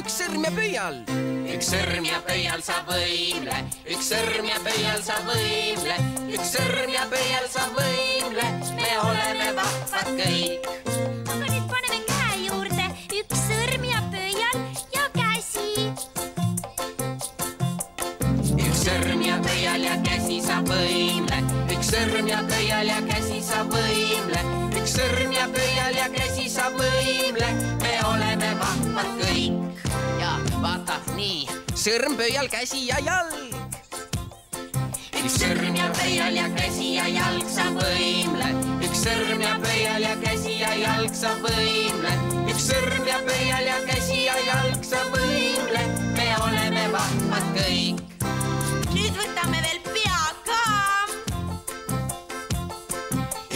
üks sõrm ja pöial. Üks sõrm ja pöial sa võimle, üks sõrm ja pöial sa võimle, üks sõrm ja pöial sa võimle, me oleme vahvad kõik. Aga nüüd paneme käe juurde, üks sõrm ja pöial ja käsi. Üks sõrm ja pöial ja käsi sa võimle, üks sõrm ja pöial ja käsi sa võimle, üks sõrm ja pöial ja käsi sa võimle, me oleme vahvad kõik. Ja vaata nii. Sõrm, pöial, käsi ja jalg. Üks sõrm ja pöial ja käsi ja jalg sa võimle, üks sõrm ja pöial ja käsi ja jalg sa võimle, üks sõrm ja pöial ja käsi ja jalg sa võimle, me oleme vahvad kõik. Nüüd võtame veel pea ka.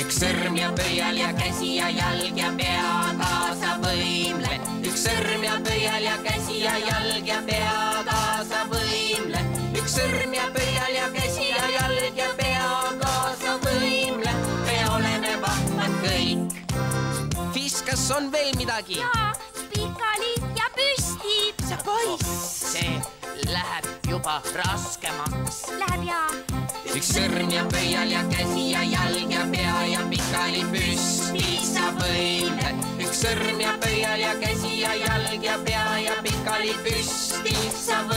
Üks sõrm ja pöial ja käsi ja jalg ja pea ka sa võimle, üks sõrm ja pöial ja käsi ja jalg ja pea ka sa võimle, üks sõrm ja pöial ja käsi ja jalg ja pea ka sa võimle, me oleme vahvad kõik. Fiss, kas on veel midagi? Ja pikali ja püsti. Sa poiss. See läheb juba raskemaks. Läheb ja. Üks sõrm ja pöial ja käsi ja jalg ja pea ja pikali püsti sa võimle, üks sõrm ja pöial ja käsi ja jalg ja pea ja pikali püsti sa võimle.